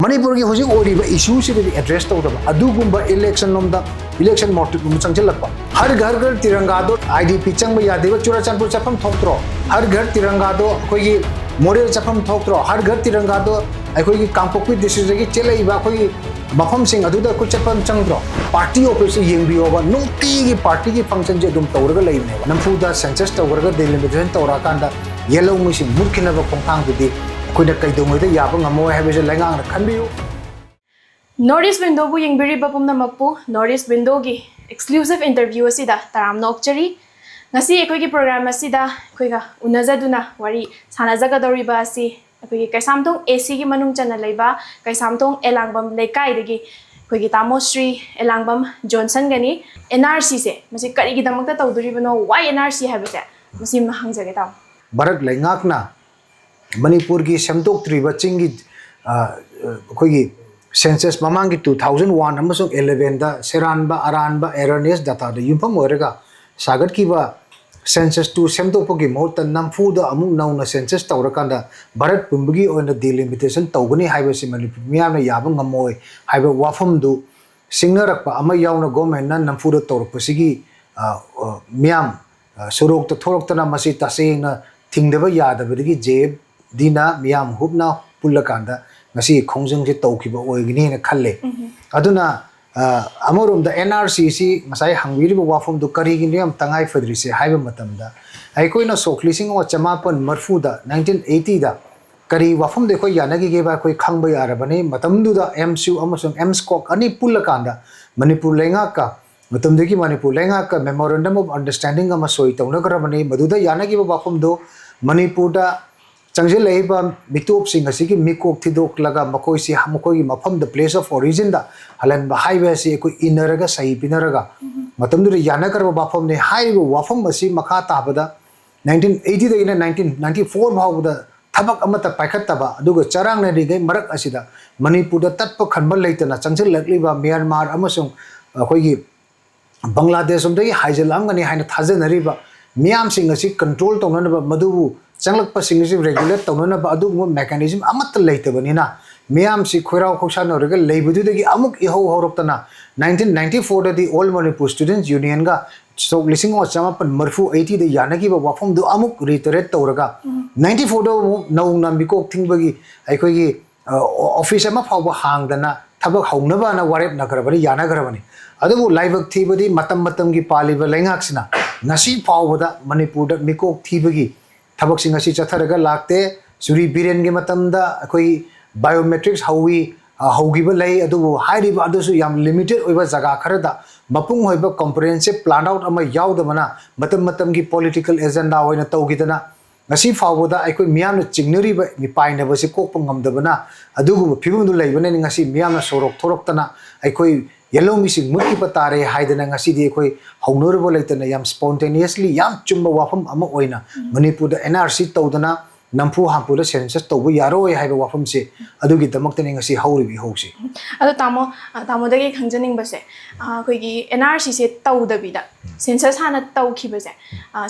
manipur ki hoji oriba issue se address tawdaba adugumba election lomda election motive gum changjalakpa har ghar tiranga do idp changba yadeba churachandpur chapam thoktro har ghar tiranga do koi gi model chapam thoktro har ghar tiranga do koi gi kangpokpi district gi chelaiba koi mafam sing aduda ko chapam changdro party office yengbiyoba nuti gi party gi function je dum tawraga leibne namfuda census tawraga delimitation tawra kanda yellow musim murkinaba khongthang dudi कोई कई दो मुझे यहाँ पर गमो है वैसे लगा रखन भी हो नॉर्थ ईस्ट विंडो बु यंगबिरी बपुम नमकपु नॉर्थ ईस्ट विंडो की एक्सक्लूसिव इंटरव्यू असिदा तराम नोकचरी ngasi ekoi ki program asida ekoi ga unajaduna wari sanajagadauriba asi ekoi ki kaisamtong AC ki manung chana leiba kaisamtong Elangbam lekai degi ekoi ki tamosri Elangbam Johnson gani NRC se masi kari gi damakta tawduribano why NRC habese masi hangjage taw Bharat लैंगाकना मणिपुर की सेमदोक्ट्री बचिंग की census ममांग की 2001 अमसुंग 11 दा सेरानबा अरानबा एरनेस data the युफम ओरेगा सागत की बा census to सेमदोप की मोत नमफु द अमु नौना सेंसस तौरकांदा भारत पुंबगी ओन डिलिमिटेशन तौगनी हाइबसे मणिपुर मियाम न याब ngमोय हाइब वाफम दु सिंगरकपा अमा यावना गवर्नमेंट न नमफु द तौरपसिगी मियाम सुरोक त थोरक्तना मसी तसेंगना थिंगदबा यादबदगी जेब दीना मियाम हुबना पुल्लकांदा ngasi khongjang je tawkiba oigini na khalle aduna amorom da NRC si ngasai hangwiri ba wafom du kari gi niam tangai fadri se haiba matam da ai koina soklising o chamapan marfu da 1980 da kari wafom de koi yanagi ge ba koi khangba yarabani matam du da MSU amasung MSCOC ani pullakanda manipur lenga ka matam de ki manipur lenga ka memorandum of understanding ama soi tawna karabani maduda yanagi ba wafom do manipur da चंगजे लेबा मिटोप सिंग असिगी मिकोक थिदोक लगा मकोई से मकोई मफम the place of origin दा हलन बा highway से कोई इनरगा सही पिनरगा मतम दुरे याना करबा बाफम ने हाईवे वाफम असी मखा ताबदा 1980 दा 1994 भावदा थबक अमत पाइखतबा अदुगा चरांग ने रिगै मरक असिदा मणिपुर दा तत्प खनबल लेतना चंगजे लकलिबा म्यांमार अमसुंग अखोई बांग्लादेश उमदगी हाइजलामगनी हाइना थाजनरिबा मियाम सिंग असि कंट्रोल तौननबा मदुबु चंगलक सिंगसी रेगुलेट तौननबा अदुगुम मेकानिज्म अमत लेतबनिना मियाम सि खोराव खोसान ओरगा लेबदुदगी अमुक इहो हौरक्तना 1994 दि ऑल मणिपुर स्टूडेंट्स यूनियन गा सो लिसिंग ओ चमापन मरफु 80 द यानगी वाफम दु अमुक रिटरेट तौरगा 94 दो नौना मिकोक थिंगबगी अखोगी ऑफिस अमा फाव हांगदना थबक हौनबा ना वारेप नगरबनी यानगरबनी अदुबु लाइबक थीबदी मतम मतम की पालिबा लेंगाक्सिना नसी फावदा मणिपुर द मिकोक थीबगी थबक सिंग असि चथरगा लागते सुरी बिरेन के मतमदा कोई बायोमेट्रिक्स हौवी हौगिबा लै अदुबु हाइरिबा अदुसु याम लिमिटेड ओइबा जगह खरदा मपुंग होइबा कॉम्प्रिहेंसिव प्लान आउट अमा यावदबना मतम मतम की पॉलिटिकल एजेंडा होइना तौगिदना ngasi fawda aikoi miyamna chingnari ba mi paina ba se kokpa ngamdabana adugu phibum du leibane ngasi miyamna sorok thoroktana aikoi yellow missing mutki patare haidana ngasi di aikoi honorable leitana yam spontaneously yam chumba wafam ama oina manipur da NRC tawdana nampu hampula census tawbu yaroi haiba wafam se adugi damaktani ngasi hauribi hausi ado tamo dagi khangjaning base koi gi NRC se tawdabida census hana tawkhibase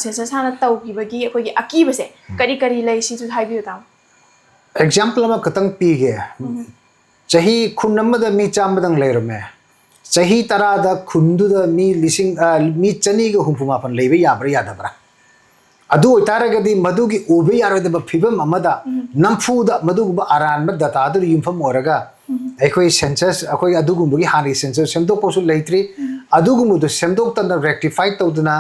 census hana tawkibagi koi gi akibase kari kari lei si tu haibiu tam example ama katang pige chahi khunamada mi chambadang leirame chahi tarada khundu da mi lising mi chani ga humpumapan leibe yabra yadabra adu itaragadi madugi ube yarodaba phibam amada namfuda maduguba aranba data adu yumfam oraga ekoi census akoi adugumbugi hani census semdok posu leitri adugumudu semdok tan rectify tawduna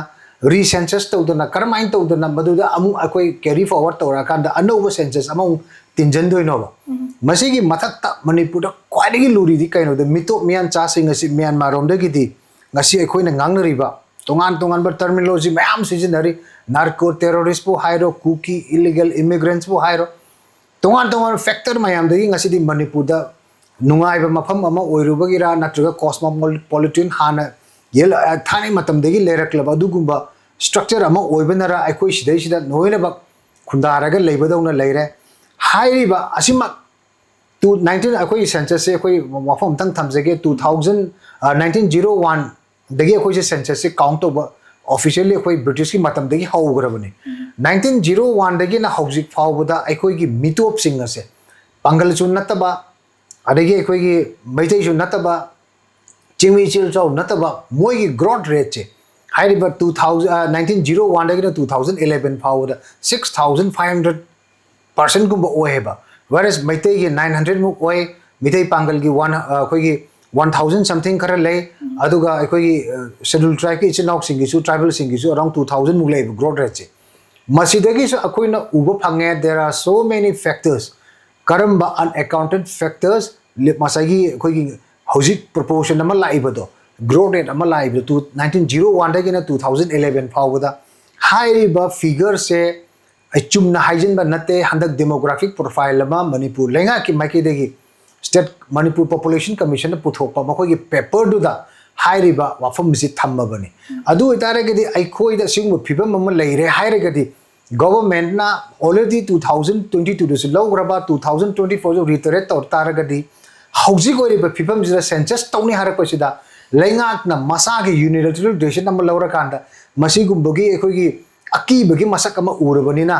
recensus tawduna karmain tawduna maduda amu akoi carry forward tawra kanda anova census amu tinjandoinova masigi mathakta manipur da kwaidagi luri di kaino da mito mian cha singasi myanmar romdagi di ngasi ekoi na ngangnariba tongan tongan ber terminology mayam sijinari narco terrorist po hairo cookie illegal immigrants po hairo tongan factor mayam dagi ngasi di manipur da nungai ba mafam ama oirubagira natraga cosmopolitan hana yel thani matam dagi leraklaba dugumba structure ama oibenara aikoi sidai sida noina ba khundaraga leibadawna leire hairiba asima to 19 akoi census se akoi mafam tang thamjage 2000 1901 दगी अखोई से census से count over officially अखोई British की मतम दगी हौगरबने 1901 दगी ना हौजिक फावबदा अखोई की मितोप सिंग से पंगल चुन नतबा adagi akhoi maitai su nataba chingmi chil chau nataba moi gi growth rate che hairiba 1901 dagi 2011 fawda 6500% gumba oiheba whereas maitai gi 900 mu oi mitai pangal gi 1 akhoi gi 1000 something kara lay aduga akhoi gi scheduled tribe ki chinok sing gi su tribal sing gi su around 2000 mu lay growth rate che masidagi su akhoi na uba phange there are so many factors karamba unaccounted factors masagi akhoi gi hojik proportion ama laibado growth rate ama laibo to 1901 dagi na 2011 fawda hairiba figure se achumna hygiene ba nate handak demographic profile ama manipur lenga ki maiki dagi state manipur population commission puthokpa makoi paper du da hairiba wafam si thamma bani adu itare gadi aikoi da sing phibam ama leire haire gadi government na already 2022 du lograba 2024 jo reiterate tor tar gadi hauji gori ba phibam jira census tawni harak pasida lengak na masa gi unilateral decision am lawra kanda masi gumbogi ekoi gi aki bagi masak ama urabani na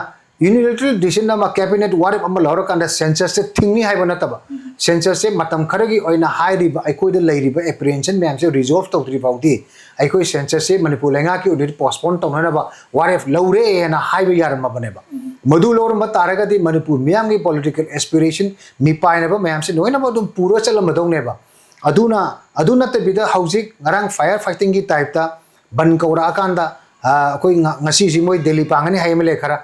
unilateral decision na cabinet warip am lawra kanda census se thingni haibana taba census se matam kharagi oina hairi ba ekoi de lairi ba apprehension ma'am se resolve tawtri bauti ekoi census se manipur lenga ki audit postpone tawna ba warif lawre na haiba yarma bane ba madu lawra ma taraga di manipur ma'am gi political aspiration mi paina ba ma'am se noina ba dum puro chalam madong ne ba aduna te bida housing ngarang fire fighting gi type ta ban kaura akanda koi ngasi si moi delhi pangani haimele khara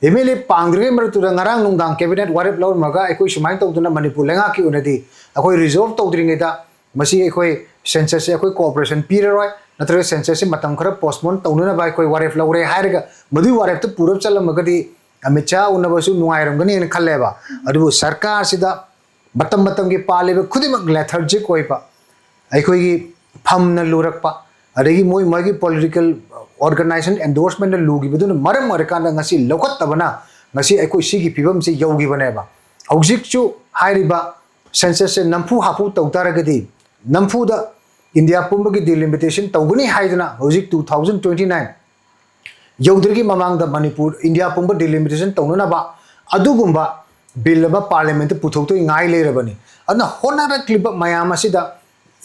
emele pangre mar tu ngarang nungdang cabinet warep law maga ekoi sumain to duna manipur lenga ki unadi akoi resolve to dringe da masi ekoi census ekoi cooperation pireroi natre census se matam khara postpone to na ba ekoi warep lawre hairga madu warep to purab chalam magadi amicha unabasu nuairam gani en khalleba adu sarkar sida matam ki paliba khudimak lethargic oipa aikoi gi phamna lurakpa adagi moi gi political organization endorsement na lugi beduna maram marakanda ngasi lokat tabana ngasi aikoi sigi pibam se yogi baneba hojik chu hairiba census se nampu hapu tawtaragadi nampu da india pumba gi delimitation tawgani haidana hojik 2029 yaudragi mamang da manipur india pumba delimitation tawnuna ba adugumba bill ba parliament puthok to ngai le rabani adna honara clip mayam asida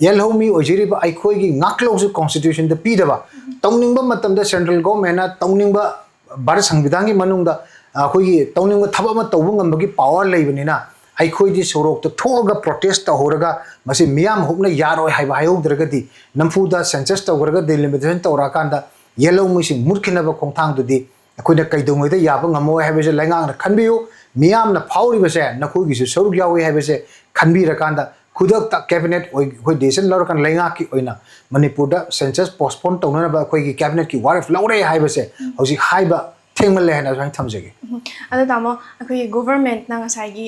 yelhomi ojiri ba aikoi gi ngaklo su constitution da pi da ba tawningba matam da central government na tawningba bharat sanvidhan gi manung da akoi gi tawningba thaba ma tawbu ngam gi power leibani na aikoi di sorok to thoga protest ta horaga masi miyam hubna yaroi haiba hayo dragadi namfu da census ta horaga delimitation ta orakanda yelhomi sing murkhina ba khongthang du di akoi da kaidongoi da yaba ngamo haibese lengang na khanbiyu miyam na phawri base na khoi gi soruk yawi haibese khanbi rakanda खुदक तक cabinet कोई decision Laur kan lenga ki oina manipur da census postpone tawna ba khoi gi cabinet ki warif laure hai base hoji hai ba thengmal le hana sang thamjege ada tamo khoi government na ngasai gi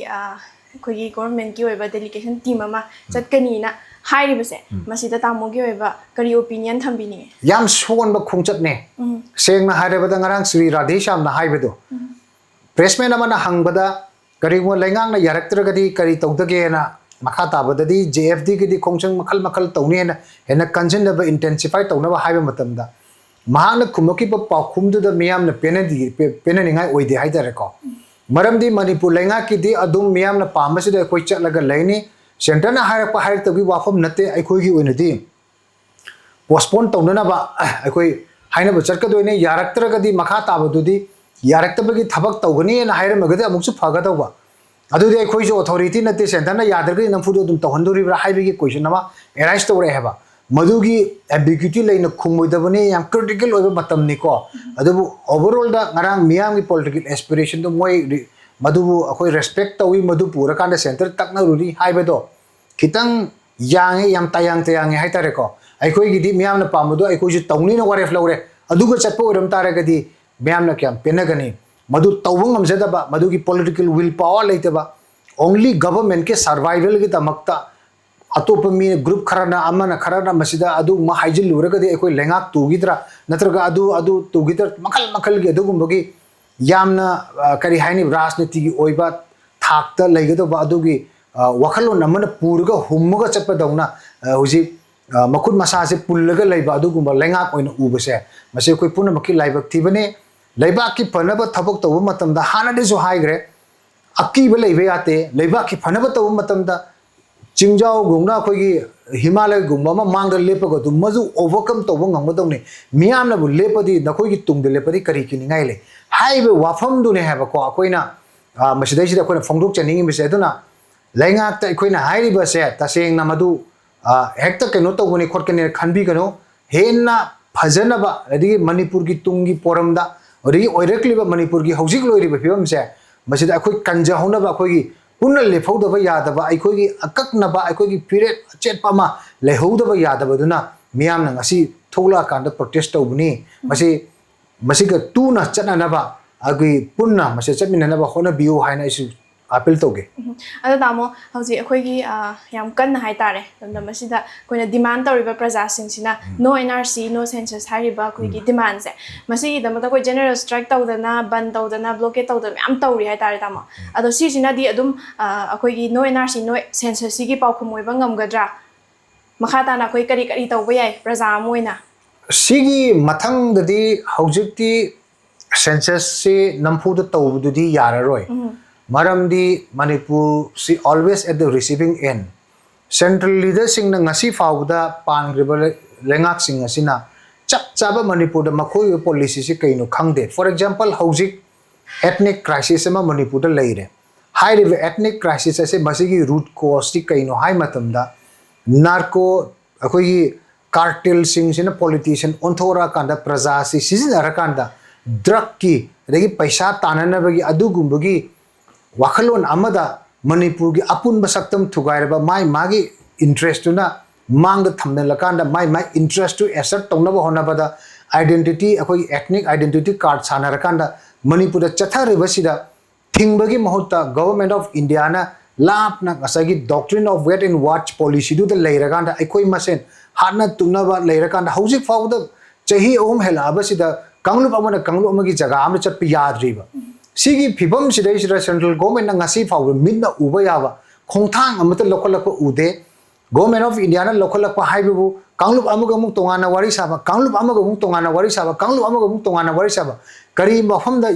khoi gi government ki oiba delegation team ama chatkani na hai base masida tamo gi oiba kari opinion thambini yam son ba khungchat ne seng na haire ba ngarang Sri Radhesham na hai bedo pressman ama na hangbada kari mo lengang na yaraktra gadi kari tawdage na makata badadi JFD ki di khongchang makal tawni na hena concern ba intensify tawna ba haiba matamda mahana khumaki ba pakhum da miyam na penani ngai oide haidare ko maramdi manipur lenga ki di adum miyam na pambasi da koi chatlaga laini center na haira pa hair tagi wafam nate ai khoi gi oina di postpone tawna na ba ai khoi haina ba charka doine yaraktra ga di makata badudi yarakta ba gi thabak tawgani na haira magade amuksu phaga tawba adudi khoi jo authority nate center na yadarga namfu dum tawhanduri bra haibigi question nama arise tawre heba madugi ambiguity leina khummoidabani yam critical oiba matam ni ko adubu overall da ngarang miyam gi political aspiration do moi madubu akhoi respect tawi madu pura kan center takna ruri haibedo kitang yang yam tayang haitare ko aikhoi gi di miyam na pamado aikhoi ju tawni na waref lawre aduga chatpo oram tare gadi miyam na kyam penagani madu tawung amjadaba madu ki political will power leitaba only government ke survival ki tamakta atopami group kharana amana kharana masida adu ma haijil luragadi ekoi lengak tugidra natraga adu tugidra makal gi adu gumbagi yamna kari haini rajniti gi oiba thakta leigado adu gi wakhalon amana purga hummuga chappa dauna hoji makut masa se pullaga leiba adu gumba lengak oina ubase mase koi puna makki laibak thibane leiba ki panaba thabak tawu matamda hana de jo haigre akki ba leibe ate leiba ki panaba tawu matamda चिंजाओ गुंगना अखोगी हिमालय गुंबा मा मांग लेपगो तु मजु overcome तोबो ngangdong ne मियाम ना बु लेपदी नखोगी तुंग दे लेपदी करी कि निंगाई ले हाइबे वाफम दुने है बको अखोइना मसिदै सिदा अखोइना फोंगदोक चनिंग बिसे दुना लैंगाक त अखोइना हाइरिबा से तसेंग ना मदु हेक्ता केनो तोबने खोटकने खनबी कनो हेन्ना फजनबा अदि मणिपुर की तुंगी पोरमदा अदि ओइरेक्लिबा मणिपुर की हौजिक लोइरिबा फिबम से मसिदा अखोइ कंजा होनबा अखोगी पुनः लेफौदबा यादबा अखोगी अककनबा अखोगी पीरियड चेटपमा लेहौदबा यादबा दुना मियाम ना ngasi थोला कांड प्रोटेस्ट तौबनी मसी मसीगा तुना चननबा अगि पुनः मसे चटमिननबा होना बियो हाइना इस अपील तौगे अदा तामो हौजी अखोगी याम कन्न हाइ तारे तंदा मसिदा कोइना डिमांड तौरिबा प्रजा सिंसिना नो एनआरसी नो सेंसस हारिबा अखोगी डिमांड से मसी दमता कोइ जनरल स्ट्राइक तौदना बंद तौदना ब्लॉकेट तौदना याम तौरि हाइ तारे तामो अदो सिसिना दि अदुम अखोगी नो एनआरसी नो सेंसस सिगी पाउखुम ओइबा ngамगद्रा मखा ताना कोइ करी करी तौबा याइ प्रजा मोइना सिगी मथंग ददि हौजिकति सेंसस से नमफुद तौबदुदि याररोय Maramdi Manipur si always at the receiving end. Central leaders sing na ngasi fauda pan gribal lengak sing asina chap chaba Manipur da makoi policy si kaino khangde. For example, housing ethnic crisis ma Manipur da leire. High level ethnic crisis ase masigi root cause si kaino high matamda narco akoi cartel sing sina politician onthora kanda praja si season arakanda drug ki regi paisa tanana bagi adu gumbagi वाखलोन अमदा Manipur की अपुन बसक्तम थुगाइरबा माई मागी interest ना मांग थमने लकांदा my my interest to assert तौनब होनबदा identity अखोई एथनिक आइडेंटिटी कार्ड सानरकांदा मणिपुर चथारिबसिदा थिंगबगी महत्ता गवर्नमेंट ऑफ इंडिया ना लापना गसागी doctrine of wait and watch policy दु लेरकांदा अखोई मसेन हाना तुनबा लेरकांदा हौजिक फाउदा चही ओम हेलाबसिदा कांगलुप अमना कांगलुप अमगी जगह आम चट याद्रिबा सिगी फिबम सिदै सिदा सेंट्रल गवर्नमेंट ना ngasi फाउ मिन उबा याबा खोंथांग अमत लोकलक उदे गवर्नमेंट ऑफ इंडिया ना लोकलक हाइबु कांगलुप अमग अमुक तोंगाना वारी साबा कांगलुप अमग अमुक तोंगाना वारी साबा कांगलुप अमग अमुक तोंगाना वारी साबा करी मफम दा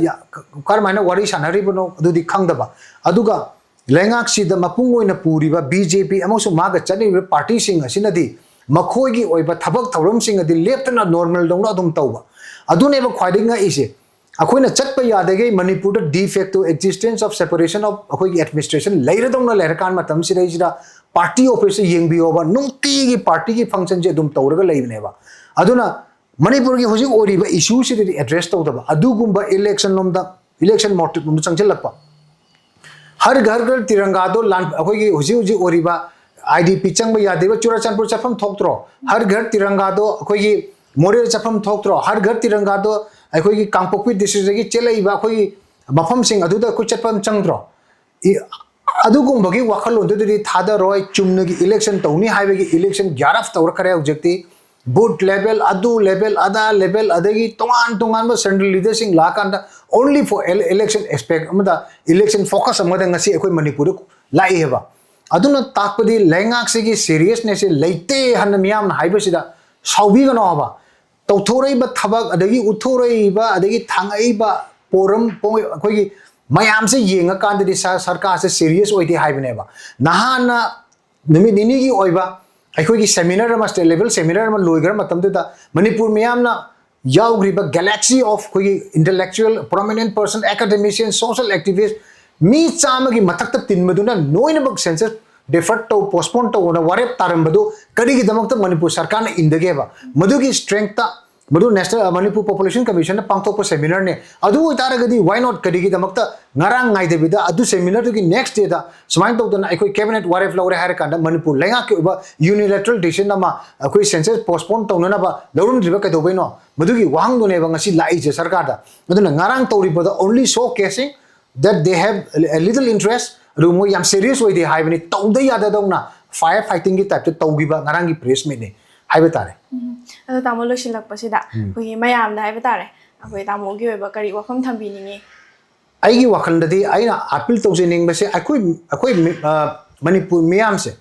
करमाइना वारी सानरिबनो अदुदि खंगदबा अदुगा लेंगाक सिदा मपुंग ओइना पुरिबा बीजेपी अमसु मागा चनिबा पार्टी सिंग असिनदि मखोइगी ओइबा थबक थौरम सिंग अदि लेफ्टना नॉर्मल दौना अदुम तौबा अदुनेबा ख्वाइदिंगा इसे अखोइना चटप यादगे Manipur de facto existence of separation of अखोइगी एडमिनिस्ट्रेशन लेरदौना लेरकान मतम सिदैजिदा पार्टी ऑफिस येंबियोबा नुंतीगी पार्टी की फंक्शन जे दुम तौरगा लेबनेबा अदुना मणिपुर की होजिक ओरिबा इशू सिदि एड्रेस तौदबा अदुगुंबा इलेक्शन लोमदा इलेक्शन मोटिव लोमदा चंगलपा हर घर तिरंगा दो लान अखोइगी होजी ओरिबा आईडीपी चंगबा यादेबा चुराचानपुर चफम थोक्त्रो हर घर तिरंगा दो अखोइगी मोरे चफम थोक्त्रो हर घर तिरंगा दो अखोइगी कांगपोक्पी डिस्ट्रिक्ट की चेलैबा अखोइगी मफम सिंग अदुदा कोइ चटपम चंगद्रो अदुगुंबगी वाखलोंदुदि थादरोय चुमनगी इलेक्शन तौनी हाइबगी इलेक्शन 11 तौर करे ऑब्जेक्टि बूथ लेवल अदु लेवल अदा लेवल अदगी तोंगान तोंगान सेंट्रल लीडरसिंग लाकांदा ओनली फॉर इलेक्शन एक्सपेक्ट अमदा इलेक्शन फोकस अमदा ngasi अखोइ मणिपुर लाई हेबा अदुना ताकपदि लैंगाक सिगी सीरियसनेस से लेते हन मियाम हाइबसिदा साउबीगनो हबा तौथोरैबा थबक अदगी उथोरैबा अदगी थांगैबा पोरम अखोइगी मयाम से येंगा कांददि सरकार से सीरियस ओइदि हाइबनेबा नहाना निमि निनिगी ओइबा अखोइगी सेमिनार अमा स्टेट लेवल सेमिनार अमा लोइगर मतमदुदा मणिपुर मियामना याउग्रिबा गैलेक्सी ऑफ कोई intellectual prominent person academician social activist मी चामगी मथक्ता तिनमदुना नोइनबक census defer to postpone to वारेप तारंबदु करिगी दमकत मणिपुर सरकार ने इंदगेबा मधुगी स्ट्रेंथ मधु नेशनल मणिपुर पॉपुलेशन कमीशन पांगथोप सेमिनार ने अदु तारगदी व्हाई नॉट करिगी दमकत ngarang ngai debida adu seminar की नेक्स्ट डे दा समाइन तौदना अखोइ कैबिनेट वारेप लौरे हारे कांदा मणिपुर लेंगा के उबा यूनिलैटरल डिसीजन नमा अखोइ सेंसस पोस्टपोन तौननाबा लौरुम दिबा कदोबैनो मधुगी वाहंगदुने बंगसी लाइजे सरकार दा मधुना ngarang तौरिबदा only showcasing that they have a little interest rumo yam serious way de haibani tauda yada dongna fire fighting ki type taugiba ngarang gi press meet ne haiba tare ado tamo lo silak pasida koi mayam da haiba tare akoi tamo gi oiba kari wakham thambi ningi ai gi wakhal dadi aina appeal taujening base akoi manipur miyam se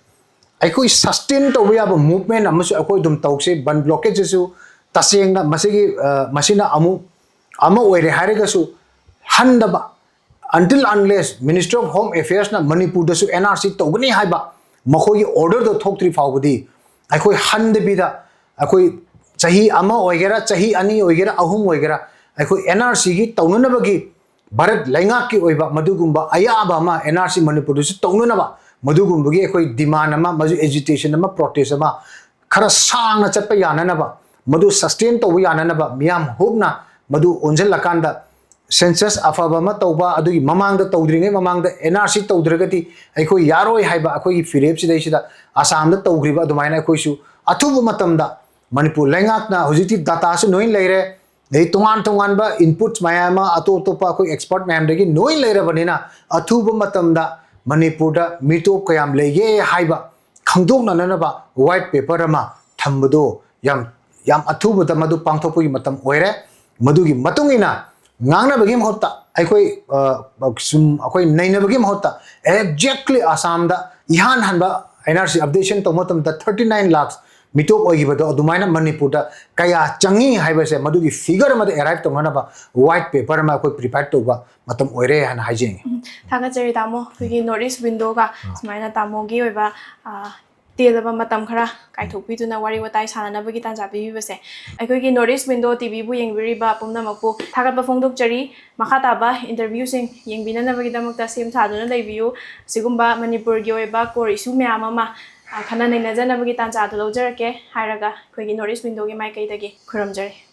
akoi sustain tauba yaba movement amasu akoi dum tause ban blockage su taseng na masigi masina ama oire harega su handaba until unless Ministry of Home Affairs na Manipur dasu NRC togni haiba मखोई order दो थोक्ट्री फाउबदी अखोई हंदबिदा अखोई चाही अमा ओइगेरा चाही अनि ओइगेरा अहुम ओइगेरा अखोई एनआरसी की तौननबगी भारत लैंगाक की ओइबा मदुगुंबा अयाबा मा एनआरसी मणिपुर दुसु तौननबा मदुगुंबगी अखोई डिमांड अमा मजु एजिटेशन अमा प्रोटेस्ट अमा खरा सांगना चटप याननबा मदु सस्टेन तौब याननबा मियाम होबना मदु ओंजलकांदा सेंसस अफाबा मा तौबा अदुगी ममांगदा तौद्रिंगे ममांगदा एनआरसी तौद्रगति अखोई यारोय हाइबा अखोई फिरेप सिदैसिदा आसामदा तौग्रिबा अदुमाइना अखोइसु अथुब मतमदा मणिपुर लैंगाकना हुजिति डाटा सु नोइन लेरे दे तोंगान तोंगानबा इनपुट्स मायामा अतो अतोपा अखोई एक्सपर्ट मैम दगी नोइन लेरबनिना अथुब मतमदा मणिपुरदा मिटोप कयाम लेगे हाइबा खंगदोकननबा व्हाइट पेपर अमा थंबदो याम याम अथुबदा मदु पांगथोपगी मतम ओइरे मदुगी मतुंगिना ngangnabagi mahutta aikoi sum akoi nainabagi mahutta exactly asam da ihan hanba NRC updation tomotam da 39 lakhs mitop oigibado adumaina manipur da kaya changi haibase madugi figure ma arrive tomana ba white paper ma akoi prepared toba matam oire han haijing thaga cheri tamo ki notice window ga sumaina tamo gi oiba तेलबा मतम खरा काइथोकपिदुना वारी वताई साननबगी तांजा पिबिबसे अखोइगी north window TV बु येंगबिरिबा पुमनमकु थागतबा फोंदोकचरी मखाताबा interview सिंग येंगबिननबगी दमकता same सादुना लेबियु सिगुम्बा Manipur गी ओइबा core issue ma'am अमा खना नैनजनबगी तांजा दु लौजरके हाइरागा अखोइगी north window गी माइकैदगी खुरमजरी